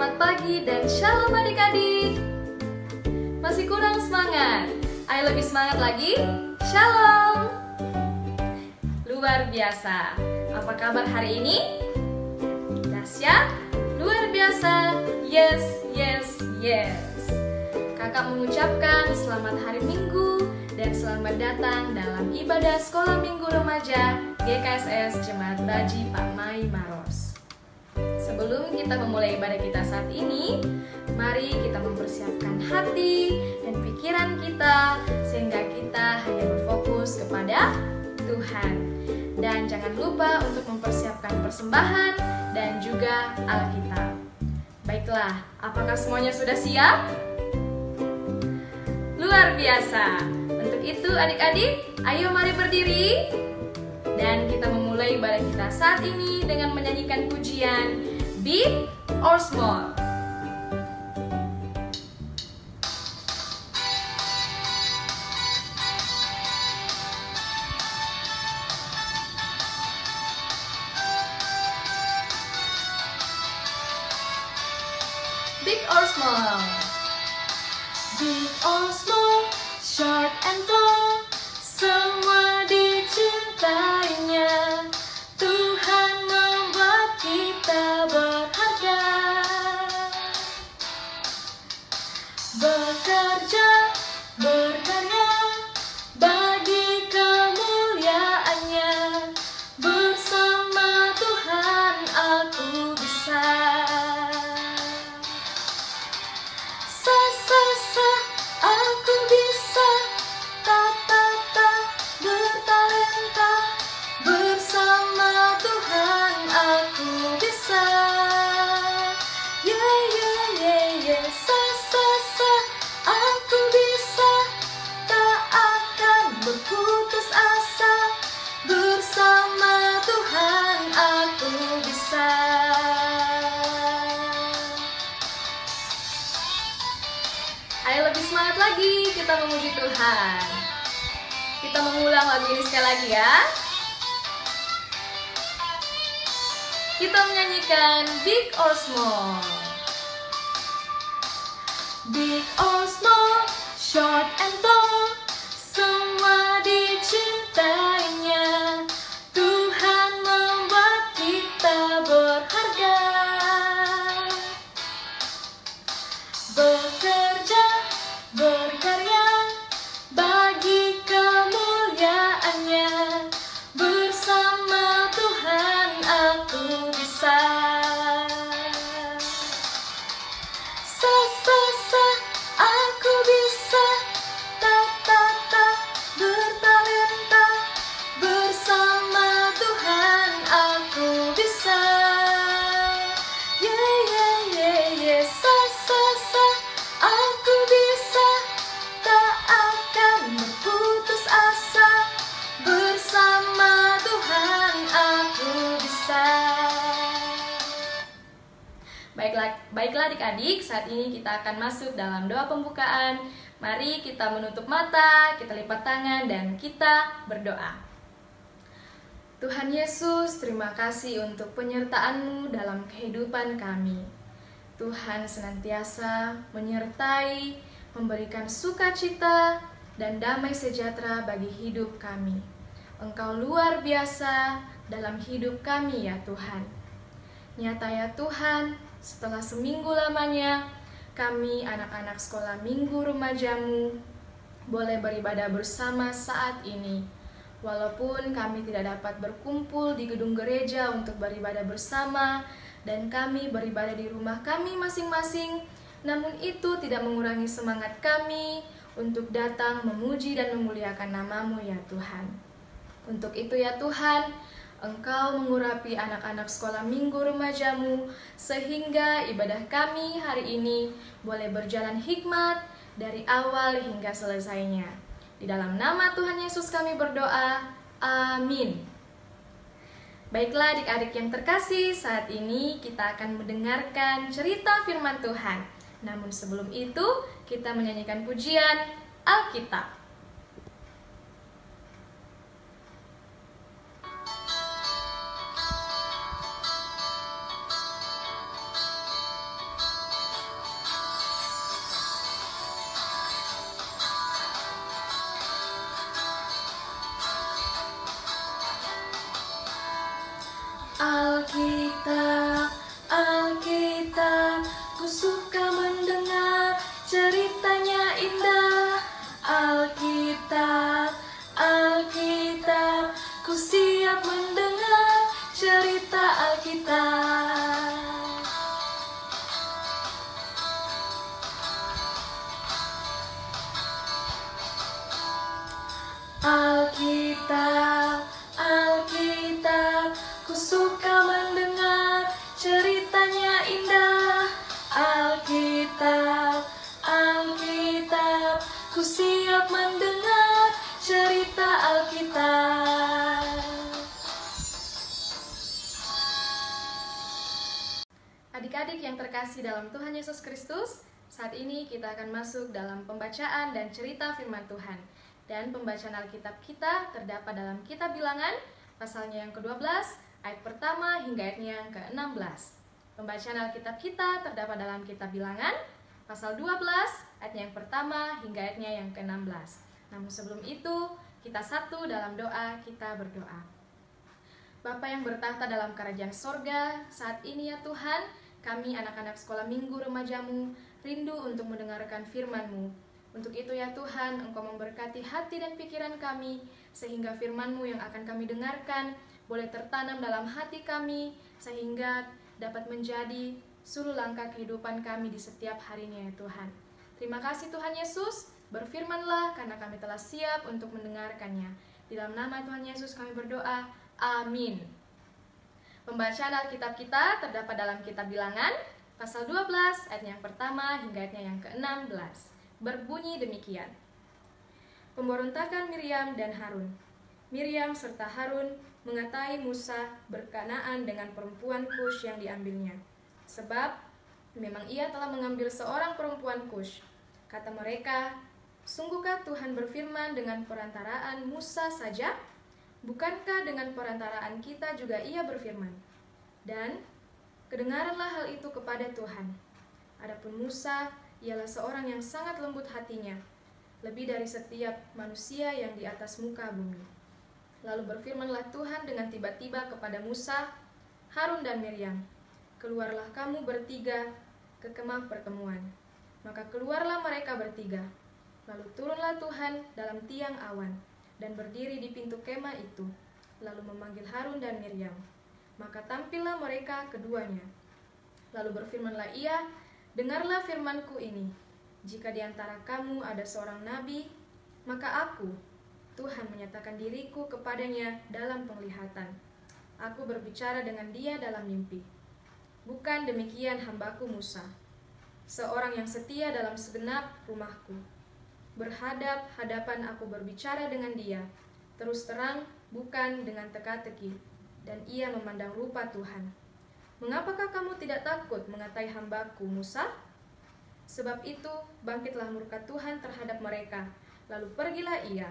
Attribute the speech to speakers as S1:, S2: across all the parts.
S1: Selamat pagi dan shalom adik-adik. Masih kurang semangat? Ayo lebih semangat lagi. Shalom. Luar biasa. Apa kabar hari ini? Dahsyat? Luar biasa? Yes, yes, yes. Kakak mengucapkan selamat hari Minggu dan selamat datang dalam ibadah Sekolah Minggu Remaja GKSS Jemaat Baji Pak Mai Maros. Sebelum kita memulai ibadah kita saat ini, mari kita mempersiapkan hati dan pikiran kita sehingga kita hanya berfokus kepada Tuhan. Dan jangan lupa untuk mempersiapkan persembahan dan juga Alkitab. Baiklah, apakah semuanya sudah siap? Luar biasa. Untuk itu adik-adik, ayo mari berdiri. Dan kita memulai ibadah kita saat ini dengan menyanyikan pujian Big or Small. Big or small? Big or small, short and tall, semua dicintainya. Tuhan membuat kita berharga. Bekerja, berkarya, bagi kemuliaannya. Bersama Tuhan aku bisa. Aku bisa, bertalenta, bersama Tuhan aku bisa. Yeah, yeah, yeah, yeah. Aku bisa, tak akan berputus asa. Bersama Tuhan aku bisa. Ayo lebih semangat lagi, kita memuji Tuhan. Kita mengulang lagu ini sekali lagi ya. Kita menyanyikan Big or Small. Big or small, short and tall, semua dicintainya. Tuhan membuat kita berharga. Bekerja, berkarya, bagi kemuliaannya. Bersama Tuhan aku bisa. Aku bisa, bertalenta, bersama Tuhan aku bisa. Yeah, yeah, yeah, yeah. Aku bisa, tak akan berputus asa. Bersama Tuhan aku bisa. Baiklah adik-adik, saat ini kita akan masuk dalam doa pembukaan. Mari kita menutup mata, kita lipat tangan, dan kita berdoa. Tuhan Yesus, terima kasih untuk penyertaan-Mu dalam kehidupan kami. Tuhan senantiasa menyertai, memberikan sukacita dan damai sejahtera bagi hidup kami. Engkau luar biasa dalam hidup kami ya Tuhan. Nyata ya Tuhan, setelah seminggu lamanya, kami anak-anak sekolah minggu remajamu boleh beribadah bersama saat ini. Walaupun kami tidak dapat berkumpul di gedung gereja untuk beribadah bersama, dan kami beribadah di rumah kami masing-masing, namun itu tidak mengurangi semangat kami untuk datang memuji dan memuliakan nama-Mu ya Tuhan. Untuk itu ya Tuhan, Engkau mengurapi anak-anak sekolah minggu remajamu, sehingga ibadah kami hari ini boleh berjalan hikmat dari awal hingga selesainya. Di dalam nama Tuhan Yesus kami berdoa, amin. Baiklah adik-adik yang terkasih, saat ini kita akan mendengarkan cerita firman Tuhan. Namun sebelum itu, kita menyanyikan pujian Alkitab. Alkitab, Alkitab, ku suka mendengar ceritanya indah. Alkitab, Alkitab, ku siap mendengar cerita Alkitab. Alkitab, Alkitab, ku suka mendengar ceritanya indah. Alkitab, Alkitab, ku siap mendengar cerita Alkitab. Adik-adik yang terkasih dalam Tuhan Yesus Kristus, saat ini kita akan masuk dalam pembacaan dan cerita firman Tuhan. Dan pembacaan Alkitab kita terdapat dalam kitab Bilangan, pasalnya yang ke-12, ayat pertama hingga ayatnya yang ke-16. Pembacaan Alkitab kita terdapat dalam kitab Bilangan, pasal 12, ayatnya yang pertama hingga ayatnya yang ke-16. Namun sebelum itu, kita satu dalam doa, kita berdoa. Bapa yang bertahta dalam kerajaan sorga, saat ini ya Tuhan, kami anak-anak sekolah minggu remajamu, rindu untuk mendengarkan firman-Mu. Untuk itu ya Tuhan, Engkau memberkati hati dan pikiran kami, sehingga firman-Mu yang akan kami dengarkan boleh tertanam dalam hati kami, sehingga dapat menjadi suluh langkah kehidupan kami di setiap harinya ya Tuhan. Terima kasih Tuhan Yesus, berfirmanlah karena kami telah siap untuk mendengarkannya. Di dalam nama Tuhan Yesus kami berdoa, amin. Pembacaan Alkitab kita terdapat dalam kitab Bilangan, pasal 12, ayat yang pertama hingga ayatnya yang ke-16. Berbunyi demikian. Pemberontakan Miriam dan Harun. Miriam serta Harun mengatai Musa berkenaan dengan perempuan Kush yang diambilnya. Sebab memang ia telah mengambil seorang perempuan Kush. Kata mereka, sungguhkah Tuhan berfirman dengan perantaraan Musa saja? Bukankah dengan perantaraan kita juga ia berfirman? Dan kedengaranlah hal itu kepada Tuhan. Adapun Musa ialah seorang yang sangat lembut hatinya, lebih dari setiap manusia yang di atas muka bumi. Lalu berfirmanlah Tuhan dengan tiba-tiba kepada Musa, Harun dan Miriam, keluarlah kamu bertiga ke kemah pertemuan. Maka keluarlah mereka bertiga. Lalu turunlah Tuhan dalam tiang awan, dan berdiri di pintu kemah itu, lalu memanggil Harun dan Miriam. Maka tampillah mereka keduanya. Lalu berfirmanlah ia, dengarlah firmanku ini, jika di antara kamu ada seorang nabi, maka aku, Tuhan menyatakan diriku kepadanya dalam penglihatan. Aku berbicara dengan dia dalam mimpi. Bukan demikian hambaku Musa, seorang yang setia dalam segenap rumahku. Berhadap-hadapan aku berbicara dengan dia, terus terang bukan dengan teka-teki, dan ia memandang rupa Tuhan. Mengapakah kamu tidak takut mengatai hambaku Musa? Sebab itu bangkitlah murka Tuhan terhadap mereka, lalu pergilah ia.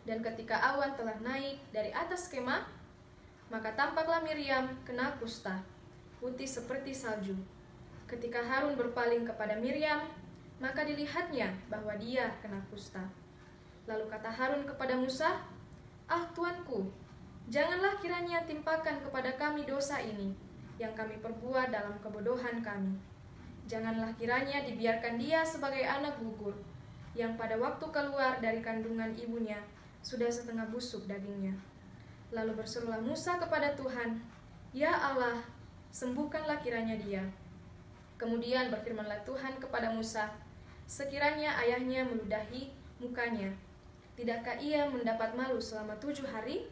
S1: Dan ketika awan telah naik dari atas kemah, maka tampaklah Miriam kena kusta, putih seperti salju. Ketika Harun berpaling kepada Miriam, maka dilihatnya bahwa dia kena kusta. Lalu kata Harun kepada Musa, ah Tuanku, janganlah kiranya timpakan kepada kami dosa ini, yang kami perbuat dalam kebodohan kami. Janganlah kiranya dibiarkan dia sebagai anak gugur, yang pada waktu keluar dari kandungan ibunya, sudah setengah busuk dagingnya. Lalu berserulah Musa kepada Tuhan, ya Allah, sembuhkanlah kiranya dia. Kemudian berfirmanlah Tuhan kepada Musa, sekiranya ayahnya meludahi mukanya, tidakkah ia mendapat malu selama 7 hari?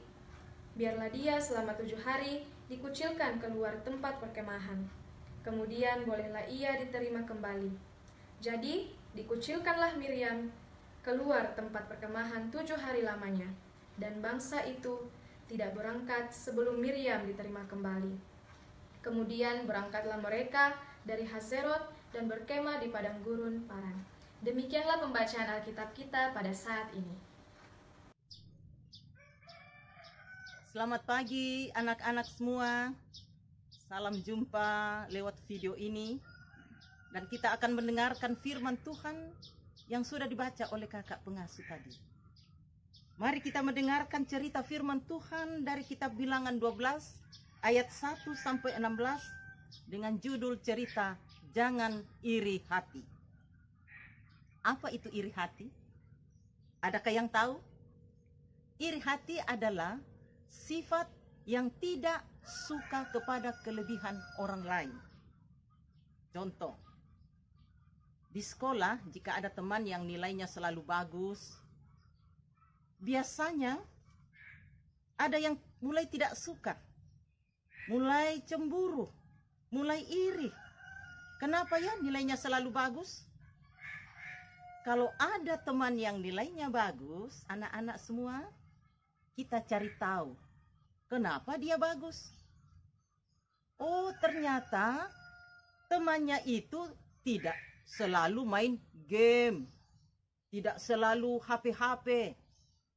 S1: Biarlah dia selama 7 hari dikucilkan keluar tempat perkemahan. Kemudian bolehlah ia diterima kembali. Jadi dikucilkanlah Miriam keluar tempat perkemahan 7 hari lamanya, dan bangsa itu tidak berangkat sebelum Miriam diterima kembali. Kemudian berangkatlah mereka dari Hazerot dan berkemah di padang gurun Paran. Demikianlah pembacaan Alkitab kita pada saat ini.
S2: Selamat pagi anak-anak semua. Salam jumpa lewat video ini. Dan kita akan mendengarkan firman Tuhan yang sudah dibaca oleh kakak pengasuh tadi. Mari kita mendengarkan cerita firman Tuhan dari kitab Bilangan 12 ayat 1-16 dengan judul cerita Jangan Iri Hati. Apa itu iri hati? Adakah yang tahu? Iri hati adalah sifat yang tidak suka kepada kelebihan orang lain. Contoh, di sekolah jika ada teman yang nilainya selalu bagus, biasanya ada yang mulai tidak suka, mulai cemburu, mulai iri. Kenapa ya nilainya selalu bagus? Kalau ada teman yang nilainya bagus, anak-anak semua, kita cari tahu kenapa dia bagus. Oh, ternyata temannya itu tidak selalu main game, tidak selalu HP-HP,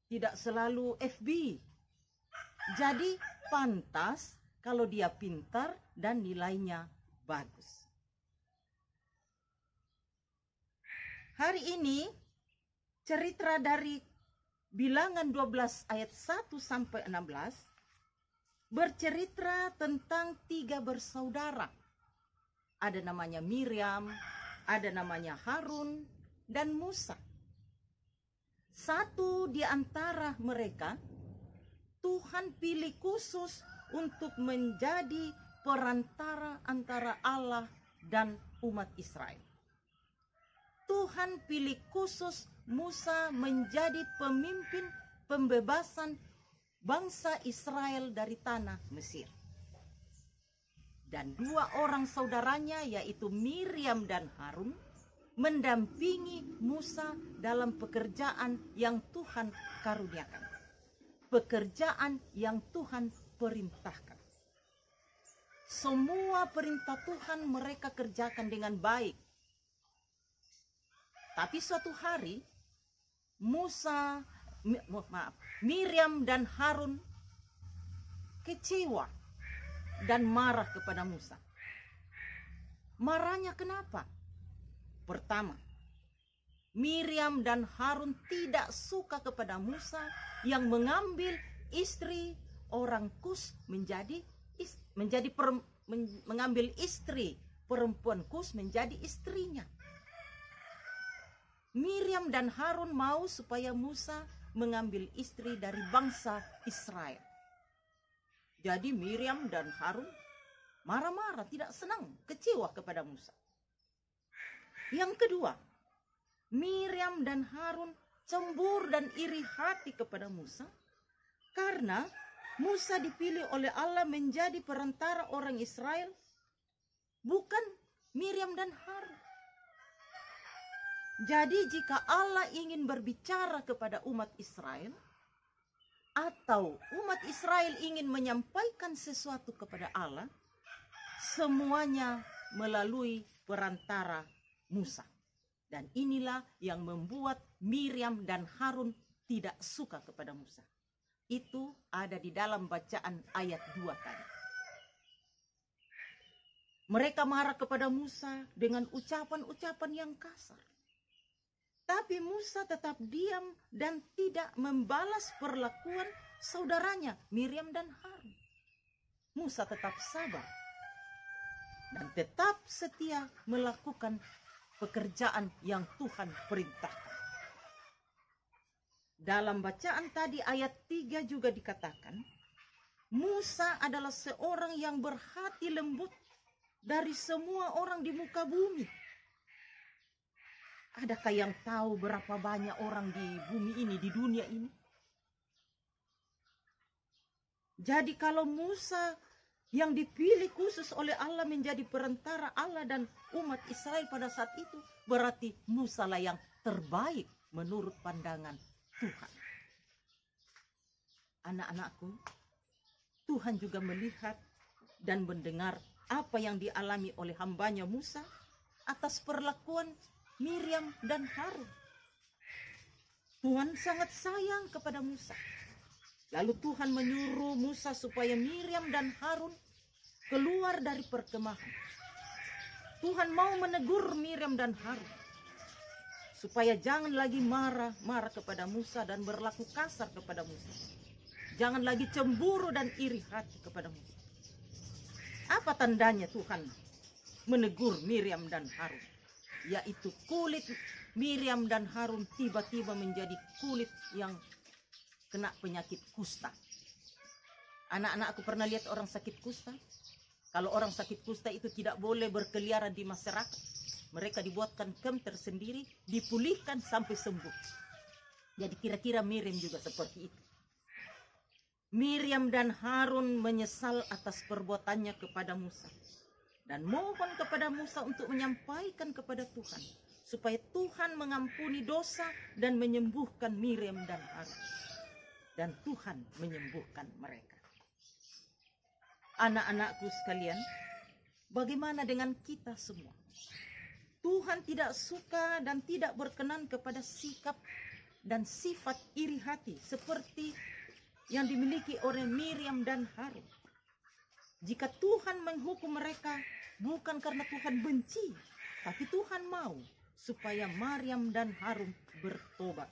S2: tidak selalu FB. Jadi pantas kalau dia pintar dan nilainya bagus. Hari ini cerita dari Bilangan 12 ayat 1-16 bercerita tentang 3 bersaudara. Ada namanya Miriam, ada namanya Harun, dan Musa. Satu di antara mereka Tuhan pilih khusus untuk menjadi perantara antara Allah dan umat Israel. Tuhan pilih khusus Musa menjadi pemimpin pembebasan bangsa Israel dari tanah Mesir. Dan 2 orang saudaranya yaitu Miriam dan Harun mendampingi Musa dalam pekerjaan yang Tuhan karuniakan. Pekerjaan yang Tuhan perintahkan. Semua perintah Tuhan mereka kerjakan dengan baik. Tapi suatu hari Miriam dan Harun kecewa dan marah kepada Musa. Marahnya kenapa? Pertama, Miriam dan Harun tidak suka kepada Musa yang mengambil istri orang Kus mengambil istri perempuan Kus menjadi istrinya. Miriam dan Harun mau supaya Musa mengambil istri dari bangsa Israel. Jadi Miriam dan Harun marah-marah, tidak senang, kecewa kepada Musa. Yang kedua, Miriam dan Harun cemburu dan iri hati kepada Musa karena Musa dipilih oleh Allah menjadi perantara orang Israel, bukan Miriam dan Harun. Jadi jika Allah ingin berbicara kepada umat Israel, atau umat Israel ingin menyampaikan sesuatu kepada Allah, semuanya melalui perantara Musa. Dan inilah yang membuat Miriam dan Harun tidak suka kepada Musa. Itu ada di dalam bacaan ayat 2 tadi. Mereka marah kepada Musa dengan ucapan-ucapan yang kasar. Tapi Musa tetap diam dan tidak membalas perlakuan saudaranya Miriam dan Harun. Musa tetap sabar dan tetap setia melakukan pekerjaan yang Tuhan perintahkan. Dalam bacaan tadi ayat 3 juga dikatakan, Musa adalah seorang yang berhati lembut dari semua orang di muka bumi. Adakah yang tahu berapa banyak orang di bumi ini, di dunia ini? Jadi kalau Musa yang dipilih khusus oleh Allah menjadi perantara Allah dan umat Israel pada saat itu, berarti Musa lah yang terbaik menurut pandangan Tuhan. Anak-anakku, Tuhan juga melihat dan mendengar apa yang dialami oleh hambanya Musa atas perlakuan Miriam dan Harun. Tuhan sangat sayang kepada Musa. Lalu Tuhan menyuruh Musa supaya Miriam dan Harun keluar dari perkemahan. Tuhan mau menegur Miriam dan Harun supaya jangan lagi marah-marah kepada Musa dan berlaku kasar kepada Musa. Jangan lagi cemburu dan iri hati kepada Musa. Apa tandanya Tuhan menegur Miriam dan Harun? Yaitu kulit Miriam dan Harun tiba-tiba menjadi kulit yang kena penyakit kusta. Anak-anak, aku pernah lihat orang sakit kusta. Kalau orang sakit kusta itu tidak boleh berkeliaran di masyarakat. Mereka dibuatkan kem tersendiri, dipulihkan sampai sembuh. Jadi kira-kira Miriam juga seperti itu. Miriam dan Harun menyesal atas perbuatannya kepada Musa. Dan mohon kepada Musa untuk menyampaikan kepada Tuhan. Supaya Tuhan mengampuni dosa dan menyembuhkan Miriam dan Harun. Dan Tuhan menyembuhkan mereka. Anak-anakku sekalian, bagaimana dengan kita semua? Tuhan tidak suka dan tidak berkenan kepada sikap dan sifat iri hati seperti yang dimiliki oleh Miriam dan Harun. Jika Tuhan menghukum mereka bukan karena Tuhan benci, tapi Tuhan mau supaya Miriam dan Harun bertobat.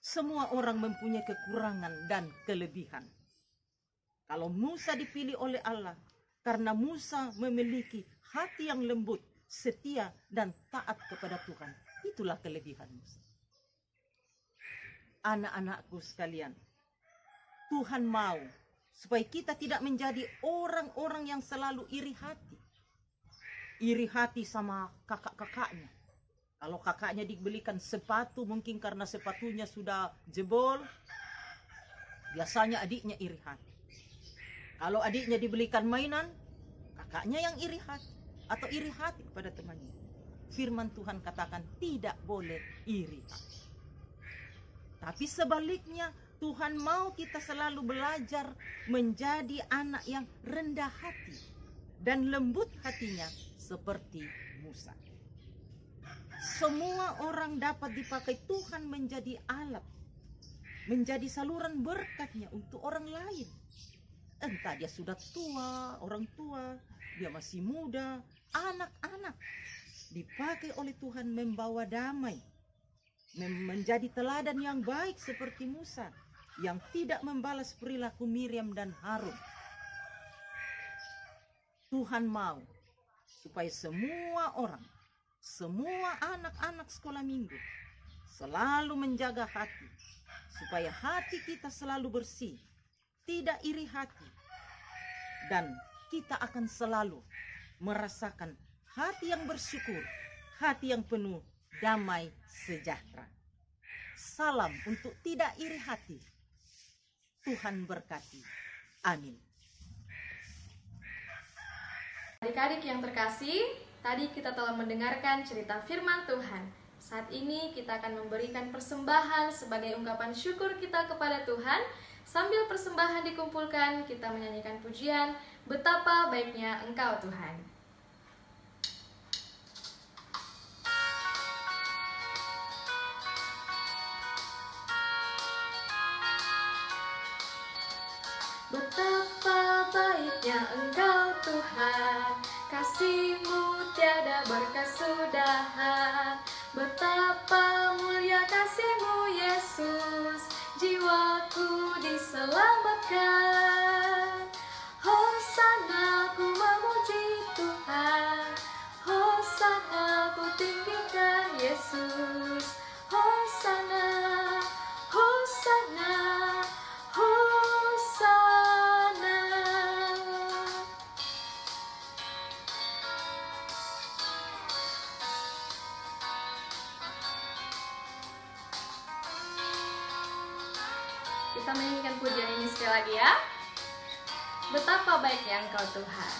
S2: Semua orang mempunyai kekurangan dan kelebihan. Kalau Musa dipilih oleh Allah, karena Musa memiliki hati yang lembut, setia, dan taat kepada Tuhan. Itulah kelebihan Musa. Anak-anakku sekalian, Tuhan mau supaya kita tidak menjadi orang-orang yang selalu iri hati. Iri hati sama kakak-kakaknya. Kalau kakaknya dibelikan sepatu, mungkin karena sepatunya sudah jebol, biasanya adiknya iri hati. Kalau adiknya dibelikan mainan, kakaknya yang iri hati atau iri hati kepada temannya. Firman Tuhan katakan tidak boleh iri hati. Tapi sebaliknya, Tuhan mau kita selalu belajar menjadi anak yang rendah hati dan lembut hatinya seperti Musa. Semua orang dapat dipakai Tuhan menjadi alat, menjadi saluran berkatnya untuk orang lain. Entah dia sudah tua, orang tua, dia masih muda, anak-anak. Dipakai oleh Tuhan membawa damai. Menjadi teladan yang baik seperti Musa. Yang tidak membalas perilaku Miriam dan Harun. Tuhan mau supaya semua orang, semua anak-anak sekolah minggu selalu menjaga hati. Supaya hati kita selalu bersih. Tidak iri hati, dan kita akan selalu merasakan hati yang bersyukur, hati yang penuh damai sejahtera. Salam untuk tidak iri hati. Tuhan berkati. Amin.
S1: Adik-adik yang terkasih, tadi kita telah mendengarkan cerita firman Tuhan. Saat ini kita akan memberikan persembahan sebagai ungkapan syukur kita kepada Tuhan. Sambil persembahan dikumpulkan, kita menyanyikan pujian, betapa baiknya Engkau Tuhan. Betapa baiknya Engkau Tuhan, kasih-Mu tiada berkesudahan. Betapa mulia kasih-Mu Yesus, jiwaku diselamatkan. Hosana ku memuji Tuhan, Hosana ku tinggikan Yesus. Hosana, Hosana, Hosana. Kita menyanyikan pujian ini sekali lagi ya. Betapa baiknya Engkau Tuhan,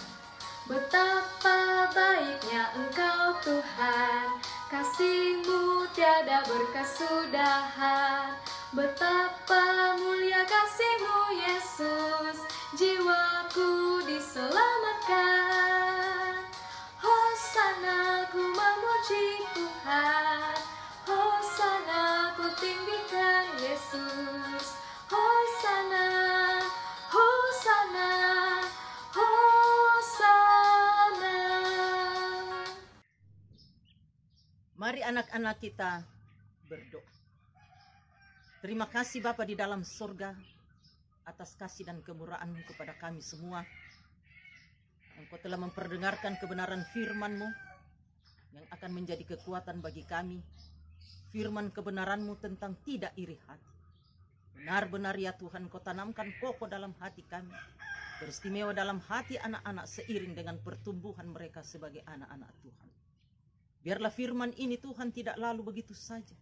S1: betapa baiknya Engkau Tuhan, kasih-Mu tiada berkesudahan. Betapa mulia kasih-Mu Yesus, jiwaku diselamatkan. Hosana ku memuji Tuhan, Hosana ku tinggikan Yesus. Hosana, Hosana, Hosana.
S2: Mari anak-anak kita berdoa. Terima kasih Bapa di dalam surga atas kasih dan kemurahan-Mu kepada kami semua. Engkau telah memperdengarkan kebenaran firman-Mu yang akan menjadi kekuatan bagi kami. Firman kebenaran-Mu tentang tidak iri hati. Benar-benar ya Tuhan, Kau tanamkan kokoh dalam hati kami. Beristimewa dalam hati anak-anak seiring dengan pertumbuhan mereka sebagai anak-anak Tuhan. Biarlah firman ini Tuhan tidak lalu begitu saja,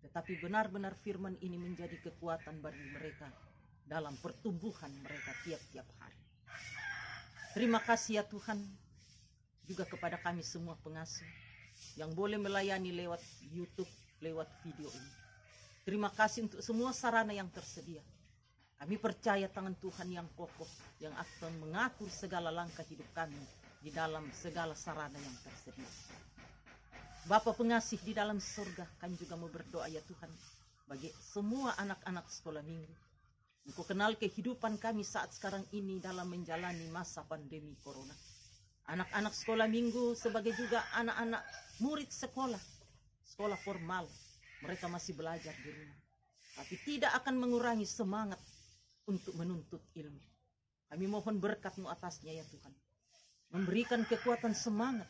S2: tetapi benar-benar firman ini menjadi kekuatan bagi mereka dalam pertumbuhan mereka tiap-tiap hari. Terima kasih ya Tuhan juga kepada kami semua pengasuh yang boleh melayani lewat YouTube, lewat video ini. Terima kasih untuk semua sarana yang tersedia. Kami percaya tangan Tuhan yang kokoh yang akan mengatur segala langkah hidup kami di dalam segala sarana yang tersedia. Bapa pengasih di dalam surga, kami juga mau berdoa ya Tuhan bagi semua anak-anak sekolah minggu. Engkau kenal kehidupan kami saat sekarang ini dalam menjalani masa pandemi corona. Anak-anak sekolah minggu sebagai juga anak-anak murid sekolah formal. Mereka masih belajar di rumah. Tapi tidak akan mengurangi semangat untuk menuntut ilmu. Kami mohon berkat-Mu atasnya ya Tuhan. Memberikan kekuatan semangat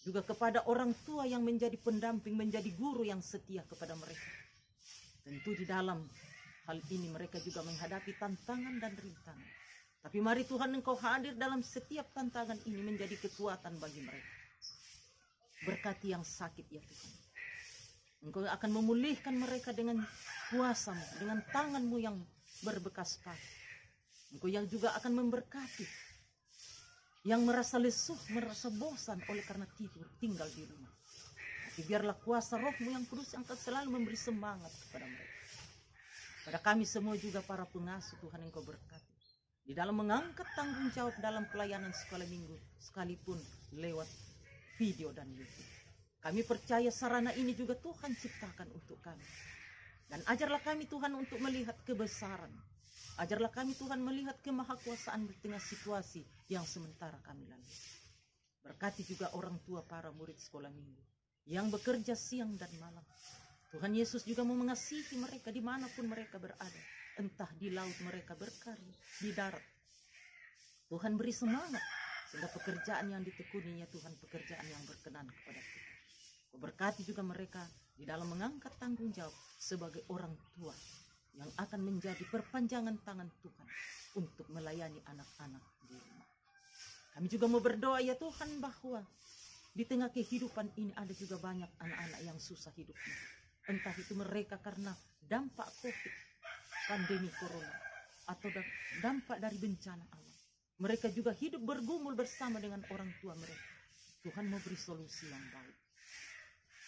S2: juga kepada orang tua yang menjadi pendamping, menjadi guru yang setia kepada mereka. Tentu di dalam hal ini mereka juga menghadapi tantangan dan rintangan. Tapi mari Tuhan Engkau hadir dalam setiap tantangan ini menjadi kekuatan bagi mereka. Berkati yang sakit ya Tuhan. Engkau akan memulihkan mereka dengan kuasa-Mu, dengan tangan-Mu yang berbekas pakai. Engkau yang juga akan memberkati yang merasa lesuh, merasa bosan oleh karena tinggal di rumah. Tapi biarlah kuasa Roh-Mu yang kudus yang akan selalu memberi semangat kepada mereka. Pada kami semua juga para pengasuh Tuhan Engkau berkati di dalam mengangkat tanggung jawab dalam pelayanan sekolah minggu sekalipun lewat video dan YouTube. Kami percaya sarana ini juga Tuhan ciptakan untuk kami. Dan ajarlah kami Tuhan untuk melihat kebesaran. Ajarlah kami Tuhan melihat kemahakuasaan di tengah situasi yang sementara kami lalui. Berkati juga orang tua para murid sekolah minggu yang bekerja siang dan malam. Tuhan Yesus juga mau mengasihi mereka dimanapun mereka berada. Entah di laut mereka berkarya, di darat. Tuhan beri semangat sehingga pekerjaan yang ditekuninya Tuhan pekerjaan yang berkenan kepada Tuhan. Berkati juga mereka di dalam mengangkat tanggung jawab sebagai orang tua yang akan menjadi perpanjangan tangan Tuhan untuk melayani anak-anak di rumah. Kami juga mau berdoa ya Tuhan bahwa di tengah kehidupan ini ada juga banyak anak-anak yang susah hidupnya. Entah itu mereka karena dampak COVID, pandemi corona, atau dampak dari bencana alam. Mereka juga hidup bergumul bersama dengan orang tua mereka. Tuhan mau beri solusi yang baik.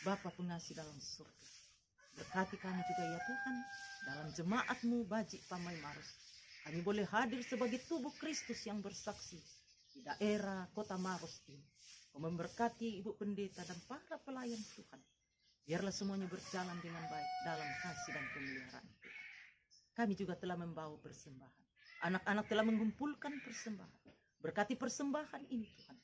S2: Bapa pengasih dalam surga, berkati kami juga ya Tuhan dalam jemaat-Mu Bajik Pamai Maros. Kami boleh hadir sebagai tubuh Kristus yang bersaksi di daerah kota Maros ini. Memberkati Ibu Pendeta dan para pelayan Tuhan. Biarlah semuanya berjalan dengan baik dalam kasih dan pemeliharaan Tuhan. Kami juga telah membawa persembahan. Anak-anak telah mengumpulkan persembahan. Berkati persembahan ini Tuhan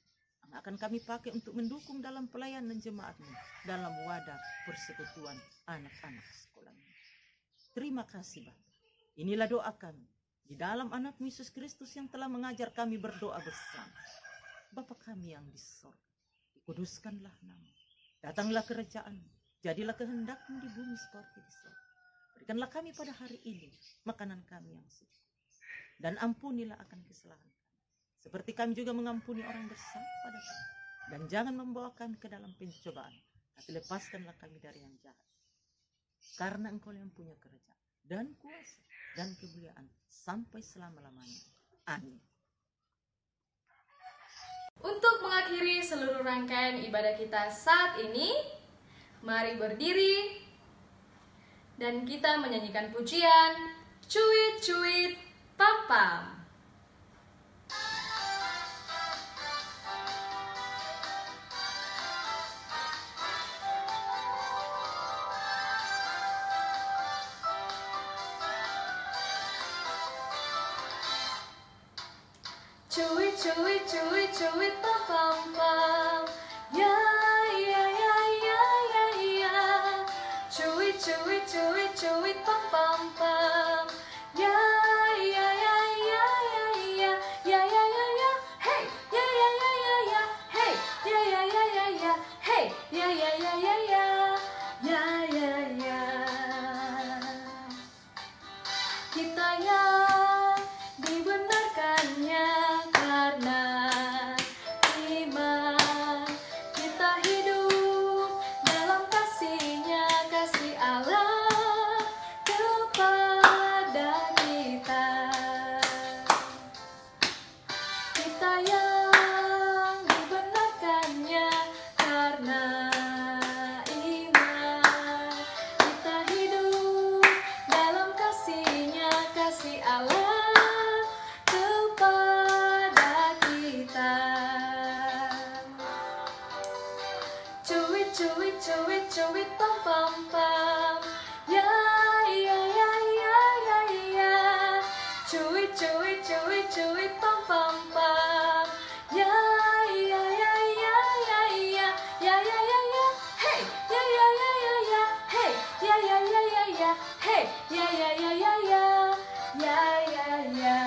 S2: yang akan kami pakai untuk mendukung dalam pelayanan jemaat-Mu dalam wadah persekutuan anak-anak sekolah. Terima kasih Bapa. Inilah doa kami di dalam anak Yesus Kristus yang telah mengajar kami berdoa bersama. Bapa kami yang di sorga, dikuduskanlah nama. Datanglah kerajaan, jadilah kehendak-Mu di bumi seperti di sorga. Berikanlah kami pada hari ini makanan kami yang suci. Dan ampunilah akan kesalahan kami. Seperti kami juga mengampuni orang bersalah pada kami. Dan jangan membawa kami ke dalam pencobaan, tapi lepaskanlah kami dari yang jahat. Karena Engkau yang punya kerajaan dan kuasa dan kemuliaan sampai selama-lamanya. Amin.
S1: Untuk mengakhiri seluruh rangkaian ibadah kita saat ini, mari berdiri dan kita menyanyikan pujian Cuit Cuit Pam Pam. Cuit cuit cuit cuit pam pam pam, ya ya ya ya ya ya. Cuit cuit cuit cuit pam pam pam, ya ya ya ya ya ya ya ya ya ya. Hey, ya ya ya kita yang dibenarkannya karena iman. Kita hidup dalam kasih-Nya, kasih Allah kepada kita. Kita yang dibenarkannya karena iman. Kita hidup dalam kasih-Nya, kasih Allah kepada kita. Cuit, cuit, cuit, cuit, pam, pam, pam. Ya, ya, ya, ya, ya, ya. Cuit, cuit, cuit, cuit, pam, pam, pam. Ya, ya, ya, ya, ya, ya. Ya, ya, ya, ya. Hey, ya, ya, ya, ya, ya. Hey, ya, ya, ya, ya, ya. Hey, ya, ya, ya, ya, ya. Ya, ya, ya.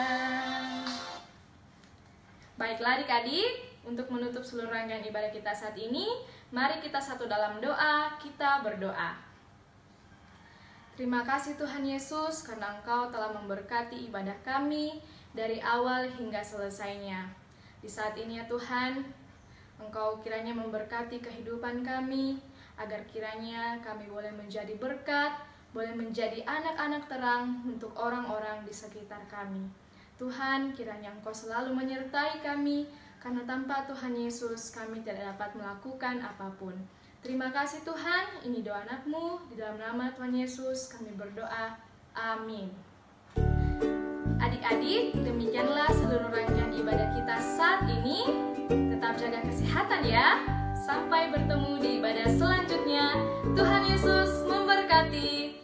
S1: Baiklah adik-adik, untuk menutup seluruh rangkaian ibadah kita saat ini, mari kita satu dalam doa, kita berdoa. Terima kasih Tuhan Yesus karena Engkau telah memberkati ibadah kami dari awal hingga selesainya. Di saat ini ya Tuhan, Engkau kiranya memberkati kehidupan kami, agar kiranya kami boleh menjadi berkat, boleh menjadi anak-anak terang untuk orang-orang di sekitar kami. Tuhan, kiranya Engkau selalu menyertai kami, karena tanpa Tuhan Yesus kami tidak dapat melakukan apapun. Terima kasih Tuhan, ini doa anak-Mu, di dalam nama Tuhan Yesus kami berdoa, amin. Adik-adik, demikianlah seluruh rangkaian ibadah kita saat ini. Tetap jaga kesehatan ya. Sampai bertemu di ibadah selanjutnya. Tuhan Yesus memberkati.